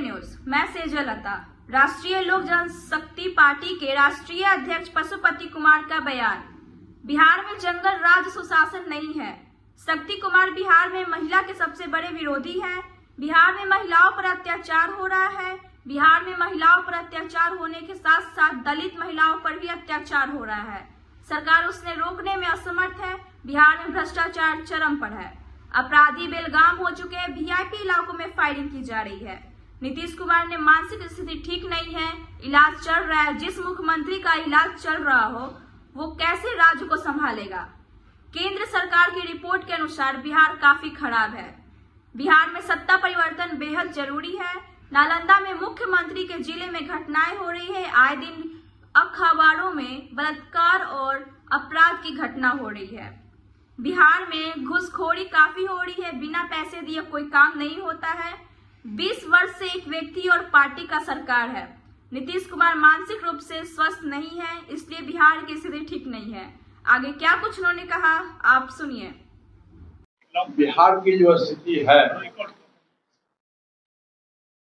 News. मैं सेजल लता। राष्ट्रीय लोक जनशक्ति पार्टी के राष्ट्रीय अध्यक्ष पशुपति कुमार का बयान। बिहार में जंगल राज सुशासन नहीं है। शक्ति कुमार बिहार में महिला के सबसे बड़े विरोधी हैं। बिहार में महिलाओं पर अत्याचार हो रहा है। बिहार में महिलाओं पर अत्याचार होने के साथ साथ दलित महिलाओं पर भी अत्याचार हो रहा है। सरकार उसने रोकने में असमर्थ है। बिहार में भ्रष्टाचार चरम पर है। अपराधी बेलगाम हो चुके हैं। वीआईपी इलाकों में फायरिंग की जा रही है। नीतीश कुमार ने मानसिक स्थिति ठीक नहीं है, इलाज चल रहा है। जिस मुख्यमंत्री का इलाज चल रहा हो वो कैसे राज्य को संभालेगा। केंद्र सरकार की रिपोर्ट के अनुसार बिहार काफी खराब है। बिहार में सत्ता परिवर्तन बेहद जरूरी है। नालंदा में मुख्यमंत्री के जिले में घटनाएं हो रही है। आए दिन अखबारों में बलात्कार और अपराध की घटना हो रही है। बिहार में घूसखोरी काफी हो रही है। बिना पैसे दिए कोई काम नहीं होता है। 20 वर्ष से एक व्यक्ति और पार्टी का सरकार है। नीतीश कुमार मानसिक रूप से स्वस्थ नहीं है, इसलिए बिहार की स्थिति ठीक नहीं है। आगे क्या कुछ उन्होंने कहा, आप सुनिए। बिहार की जो स्थिति है,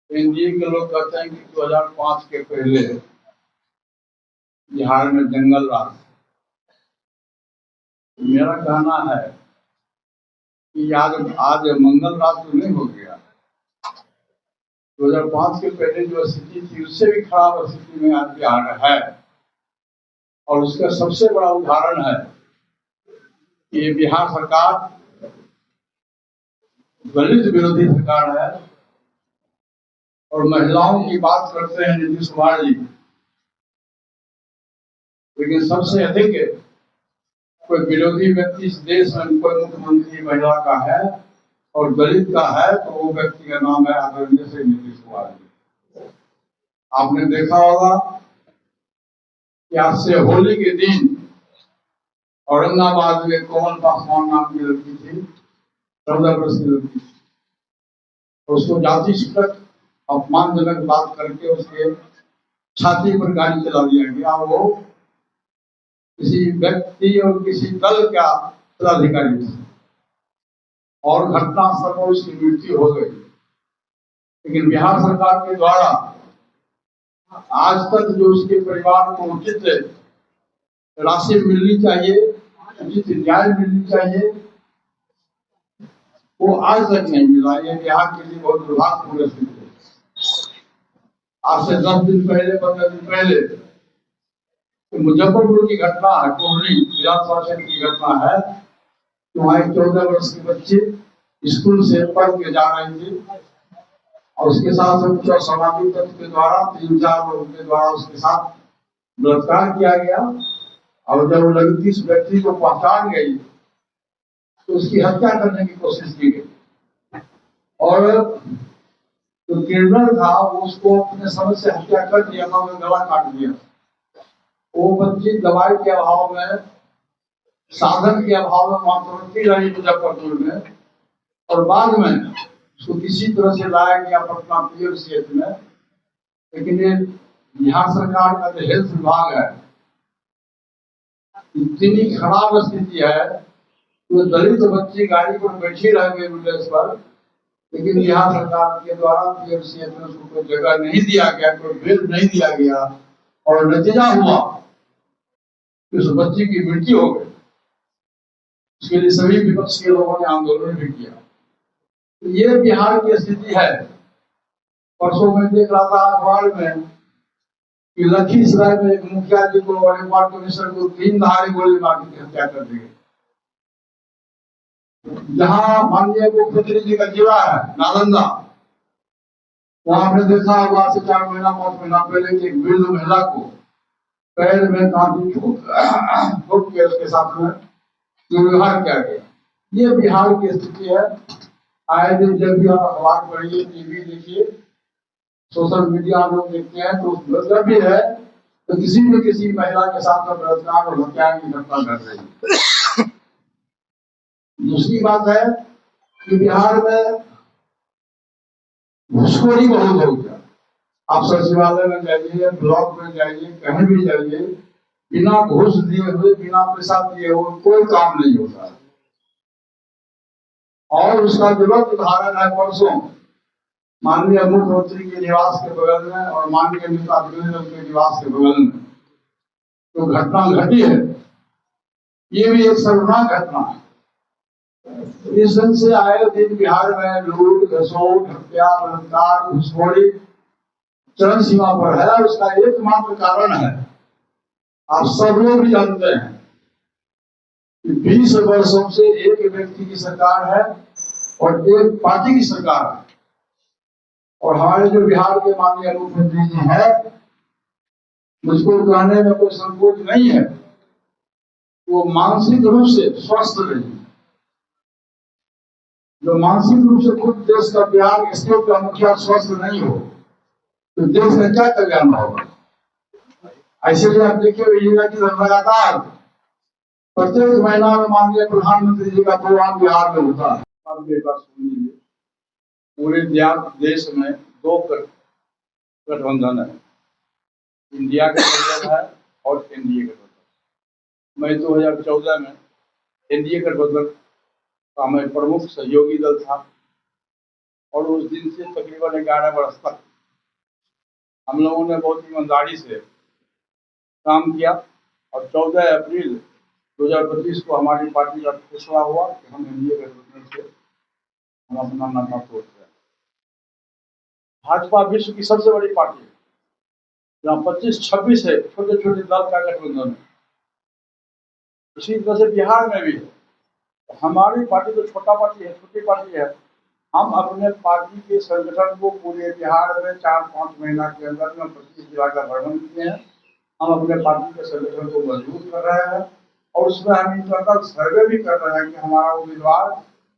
एनडीए के लोग कहते हैं कि 2005 के पहले बिहार में जंगल राज। मेरा कहना है कि आज मंगल राज तो नहीं हो गया। 2005 के पहले जो स्थिति थी उससे भी खराब स्थिति में आज बिहार है। और उसका सबसे बड़ा उदाहरण है कि ये बिहार सरकार दलित विरोधी सरकार है। और महिलाओं की बात करते हैं नीतीश कुमार जी, लेकिन सबसे अधिक कोई विरोधी व्यक्ति इस देश में कोई मुख्यमंत्री महिला का है और दलित का है तो वो व्यक्ति का नाम है आदरणीय श्री नीतीश कुमार जी। आपने देखा होगा कि आज से होली के दिन औरंगाबाद में कोमल पासवान नाम की लड़की थी, 14 वर्ष की लड़की थी। उसको जाति सूचक अपमानजनक बात करके उसके छाती पर गाड़ी चला दिया गया। वो किसी व्यक्ति और किसी दल का पदाधिकारी था और घटनास्थल पर उसकी मृत्यु हो गई। लेकिन बिहार सरकार के द्वारा आज तक जो उसके परिवार को उचित राशि मिलनी चाहिए, उचित न्याय मिलनी चाहिए, वो आज तक नहीं मिला। ये बिहार के लिए बहुत दुर्भाग्यपूर्ण स्थिति है। आज से 10 दिन पहले, 15 दिन पहले मुजफ्फरपुर की घटना है, कोहली विधानसभा क्षेत्र की घटना है। वहाँ 14 वर्ष की बच्ची स्कूल से पढ़ के जा रही थी और उसके साथ सामाजिक तत्व के द्वारा 3-4 लोगों के द्वारा उसके साथ बलात्कार किया गया। और जब वो लड़की उस व्यक्ति को पहचान गई तो उसकी हत्या करने की कोशिश की गई और जो किडनैपर था वो उसको अपने समझ से हत्या कर दिया था, गला काट दिया। वो बच्ची दवाई के अभाव में, साधन के अभाव में वहां तुरंत रही मुजफ्फरपुर में और बाद में उसको किसी तरह से लाया गया पटना पीएमसीएच में। लेकिन ये बिहार सरकार का जो हेल्थ विभाग है, इतनी खराब स्थिति है। तो दलित बच्ची गाड़ी पर बैठी रह गई एम्बुलेंस पर, लेकिन बिहार सरकार के द्वारा पीएमसीएच में उसको कोई जगह नहीं दिया गया, कोई बेड नहीं दिया गया और नतीजा हुआ कि उस बच्ची की मृत्यु हो गई। उसके लिए सभी विपक्ष के लोगों ने आंदोलन भी किया। तो ये बिहार की स्थिति है। परसों में देख रहा था अखबार में कि लखीसराय में एक मुखिया जी को और एक वार्ड कमिश्नर को 3 धारे गोली मार के हत्या कर दी गई। जहाँ माननीय मुख्यमंत्री जी का जिला है नालंदा, वहां आपने देखा होगा से 4 महीना 5 महीना पहले एक वृद्ध महिला को पैर में कांटी ठोक के उसके साथ में दुर्व्यवहार किया गया। ये बिहार की स्थिति है। आए दिन जब भी आप अखबार पढ़िए, टीवी देखिए, सोशल मीडिया लोग देखते हैं तो मतलब भी है तो किसी न किसी महिला के साथ में बलात्कार और हत्या की घटना घट रही है। दूसरी बात है कि बिहार में घूसखोरी बहुत हो गया। आप सचिवालय में जाइए, ब्लॉक में जाइए, कहीं भी जाइए, बिना घूस दिए हुए, बिना पैसा दिए हुए कोई काम नहीं होता है। और उसका जो उदाहरण है परसों माननीय मुख्यमंत्री के निवास के बगल में और माननीय नेता प्रतिनिधियों के निवास के बगल में जो घटना घटी है, ये भी एक शर्मनाक घटना है। इस ढंग से आए दिन बिहार में लूट, घसोट, हत्या, बलात्कार, घुसखोरी चरम सीमा पर है। उसका एकमात्र कारण है, आप सब लोग भी जानते हैं कि 20 वर्षों से एक व्यक्ति की सरकार है और एक पार्टी की सरकार है। और हमारे जो बिहार के माननीय मुख्यमंत्री जी है, मुझको कहने में कोई संकोच नहीं है, वो मानसिक रूप से स्वस्थ नहीं। जो मानसिक रूप से खुद देश का बिहार स्टेट का मुखिया स्वस्थ नहीं हो तो देश में क्या कल्याण होगा। ऐसे ही आप देखिए कि लगातार प्रत्येक महीना में माननीय प्रधानमंत्री जी का प्रोग्राम बिहार में होता है। पूरे देश में 2 गठबंधन है, इंडिया गठबंधन है और एनडीए गठबंधन। मैं 2014 में एनडीए गठबंधन का मैं प्रमुख सहयोगी दल था और उस दिन से तकरीबन 11 वर्ष तक हम लोगों ने बहुत ईमानदारी से काम किया और 14 अप्रैल 2025 को हमारी पार्टी का फैसला हुआ कि हम एनडीए गठबंधन से हम अपना नाता तोड़ रहे हैं। भाजपा विश्व की सबसे बड़ी पार्टी है, जहाँ 25-26 है छोटे छोटे दल का गठबंधन है। इसी तरह से बिहार में भी है। हमारी पार्टी तो छोटा पार्टी है, छोटी पार्टी है। हम अपने पार्टी के संगठन को पूरे बिहार में 4-5 महीना के अंदर में 25 जिला का भ्रमण किए हैं। हम अपने पार्टी के संगठन को मजबूत कर रहे हैं और उसमें हम इंटरनल सर्वे भी कर रहे हैं कि हमारा उम्मीदवार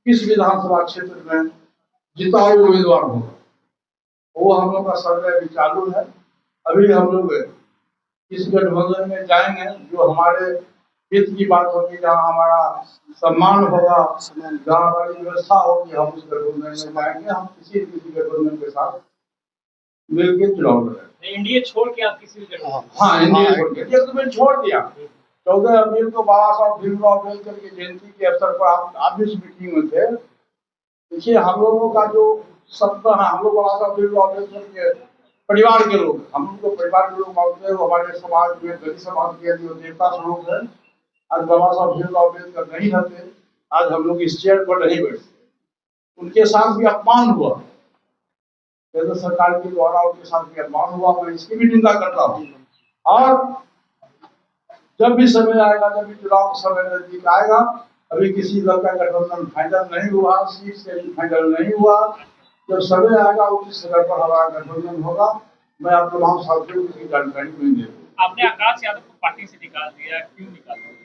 किस विधानसभा क्षेत्र में जीता हुआ उम्मीदवार होगा। वो हम लोग का सर्वे अभी चालू है। अभी हम लोग इस गठबंधन में जाएंगे जो हमारे हित की बात होगी, जहाँ हमारा सम्मान होगा, जहाँ हमारी व्यवस्था होगी, हम उस गठबंधन में जाएंगे। हम किसी गठबंधन के साथ मिलकर चुनाव लड़ेंगे। एनडीए छोड़ के आप किसी भी हाँ, एनडीए छोड़ के तो मैंने छोड़ दिया। 14 अप्रैल को बाबा साहब भीमराव अम्बेडकर की जयंती के अवसर पर आप इस मीटिंग में थे। देखिए, हम लोगों का जो सपना है, हम लोग बाबा साहब भीमराव अम्बेडकर के परिवार के लोग, हम लोग को परिवार के लोग मानते हैं। वो हमारे समाज में दलित समाज के जो देवता स्वरूप है। आज बाबा साहब भीमराव अम्बेडकर नहीं रहते, आज हम लोग इस चेयर पर नहीं बैठते। उनके साथ भी अपमान हुआ, केंद्र सरकार के द्वारा उनके साथ भी अपमान हुआ। मैं इसकी भी निंदा करता हूँ। और जब भी समय आएगा, जब भी चुनाव का समय नजदीक आएगा, अभी किसी दल का गठबंधन फाइनल नहीं हुआ, सीट से फाइनल नहीं हुआ। जब समय आएगा उस समय पर हमारा गठबंधन होगा। मैं आप तमाम साथियों को इसकी जानकारी नहीं दे दूँ। आपने आकाश यादव को पार्टी से निकाल दिया, क्यों निकाल दिया?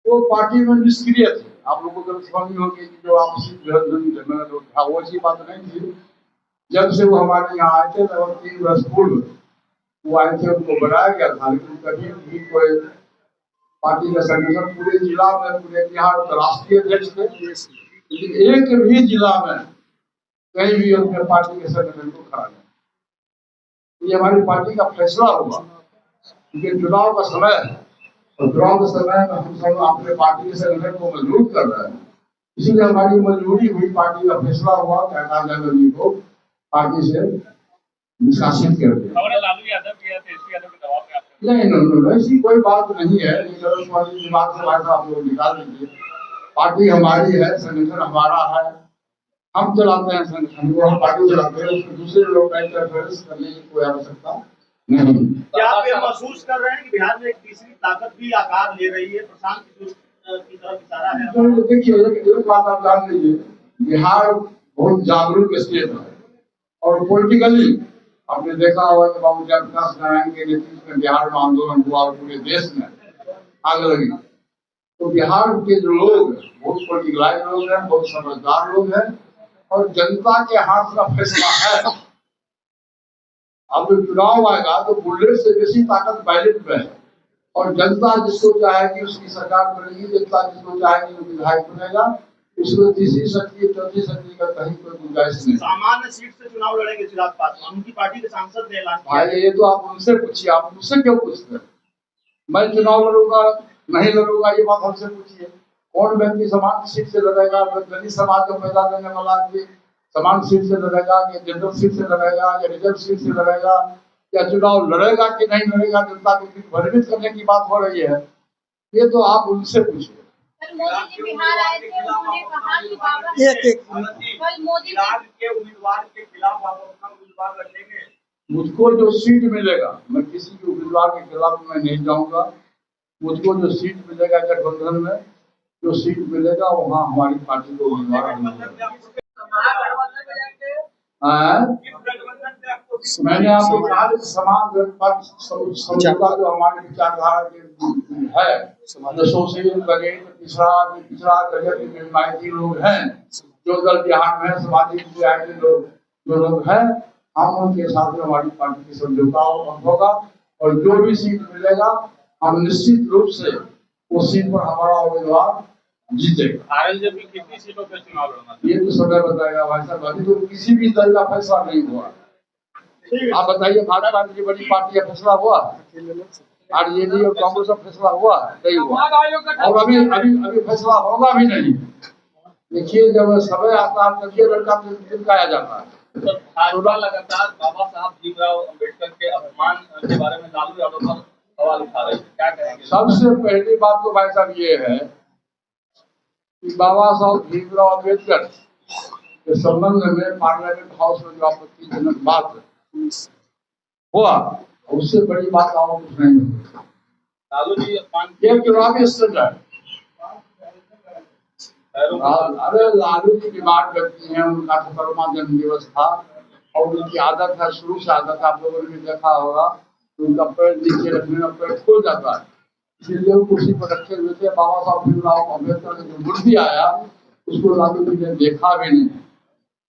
वो पार्टी में निष्क्रिय थे। आप लोगों को गलतफहमी होगी कि जो आपसी गठबंधन था, वो ऐसी बात नहीं थी। जब से वो हमारे यहाँ आए थे, लगभग 3 वर्ष पूर्व वो आए थे, उनको बनाया गया था, लेकिन कभी भी कोई पार्टी का संगठन पूरे जिला में, पूरे बिहार के राष्ट्रीय अध्यक्ष थे, लेकिन एक भी जिला में कहीं भी अपने पार्टी के संगठन को खड़ा नहीं। ये हमारी पार्टी का फैसला होगा, क्योंकि चुनाव का समय है और चुनाव के समय में हम सब अपने पार्टी के संगठन को मजबूत कर रहे हैं। इसीलिए हमारी मजबूरी हुई, पार्टी का फैसला हुआ कि आकाश यादव जी को पार्टी से निष्कासित कर दिया। लालू यादव या तेजस्वी यादव के दबाव में नहीं, ऐसी कोई बात नहीं है। दिमाग से बात आप लोग निकाल दीजिए। पार्टी हमारी है, संगठन हमारा है, हम चलाते हैं संगठन को, हम पार्टी चलाते हैं। उसमें दूसरे लोग का इंटरफेरेंस करने की कोई आवश्यकता नहीं। क्या आप ये महसूस कर रहे हैं कि बिहार में एक तीसरी ताकत भी आकार ले रही है, प्रशांत किशोर की तरफ इशारा है? तो देखिए, एक बात आप जान लीजिए, बिहार बहुत जागरूक स्टेट है और पॉलिटिकली आपने देखा होगा कि बाबू जयप्रकाश नारायण के नेतृत्व में बिहार में आंदोलन हुआ और पूरे देश में आग लगी। तो बिहार के जो लोग बहुत पॉलिटिकलाइज लोग हैं, बहुत समझदार लोग हैं और जनता के हाथ का फैसला है। अब चुनाव आएगा तो बुलेट से बेसी ताकत बैलेट में है और जनता जिसको चाहेगी उसकी सरकार बनेगी, जनता जिसको चाहेगी वो विधायक बनेगा। इसमें तीसरी शक्ति, चौथी शक्ति का कहीं कोई गुंजाइश नहीं। सामान्य सीट से चुनाव लड़ेंगे चिराग पासवान, उनकी पार्टी के सांसद ने ऐलान किया। भाई, ये तो आप उनसे पूछिए, आप मुझसे क्यों पूछते हैं? मैं चुनाव लड़ूंगा नहीं लड़ूंगा ये बात हमसे पूछिए। कौन व्यक्ति सामान्य सीट से लड़ेगा? दलित समाज को पैदा करने वाला आदमी समान सीट से लड़ेगा, या जनरल सीट से लड़ेगा, या रिजर्व सीट से लड़ेगा, या चुनाव लड़ेगा कि नहीं लड़ेगा, जनता को भ्रमित करने की बात हो रही है। ये तो आप उनसे पूछिए। मोदी जी बिहार आए थे, उन्होंने कहा कि बाबा कल मोदी राज्य के उम्मीदवार के खिलाफ आप अपना उम्मीदवार रखेंगे। मुझको जो सीट मिलेगा, मैं किसी भी उम्मीदवार के खिलाफ मैं नहीं जाऊंगा। मुझको जो सीट मिलेगा गठबंधन में, जो सीट मिलेगा वहाँ हमारी पार्टी को उम्मीदवार मैंने आपको कहा कि समान समझौता जो हमारी विचारधारा के है, सोशल बगैर पिछड़ा गरीब लोग हैं, जो दल बिहार में सामाजिक न्याय के लोग जो लोग हैं, हम उनके साथ में हमारी पार्टी की समझौता होगा और जो भी सीट मिलेगा हम निश्चित रूप से उस सीट पर हमारा उम्मीदवार जीतेगा। आरएलजे भी कितनी सीटों पर चुनाव लड़ना ये तो समय बताएगा भाई साहब, अभी तो किसी भी दल का फैसला नहीं हुआ। आप बताइए, भाजपा की बड़ी पार्टी का फैसला हुआ, आरजेडी और कांग्रेस का फैसला हुआ नहीं हुआ, और अभी फैसला होगा भी नहीं। देखिए, जब समय आता है तब ये लड़का चिपकाया जाता है। भाजपा लगातार बाबा साहब भीमराव अम्बेडकर के अपमान के बारे में लालू यादव पर सवाल उठा रहे हैं, क्या कहेंगे? सबसे पहली बात तो भाई साहब ये है कि बाबा साहब भीमराव अम्बेडकर के संबंध में पार्लियामेंट हाउस में जो आपत्तिजनक बात हुआ, उससे बड़ी बात और कुछ नहीं हुई। लालू जी अपमान ये चुनावी स्टंट है। अरे लालू जी बीमार व्यक्ति हैं, उनका 70वां जन्म दिवस था और उनकी आदत है, शुरू से आदत है, आप लोगों ने भी देखा होगा, उनका पैर नीचे रखने में पैर खुल जाता है, इसलिए वो कुर्सी पर रखे हुए थे। बाबा साहब भीमराव अम्बेडकर का जो मूर्ति आया उसको लालू जी ने देखा भी नहीं,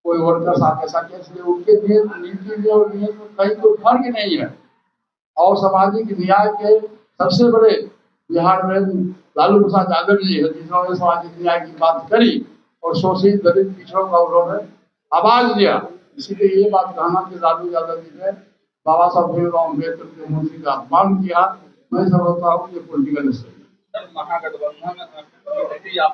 कोई वर्कर्स आके साथ, इसलिए उनके लिए नीति में और नियत में कहीं कोई फर्क नहीं है। और सामाजिक न्याय के सबसे बड़े बिहार में लालू प्रसाद यादव जी है, जिन्होंने सामाजिक न्याय की बात करी और शोषित दलित पिछड़ों का उन्होंने आवाज दिया। इसीलिए ये बात कहना कि लालू यादव जी ने बाबा साहब भीमराव अम्बेडकर की मूर्ति का अपमान किया, मैं समझता हूँ ये पॉलिटिकल स्टडी। महागठबंधन आप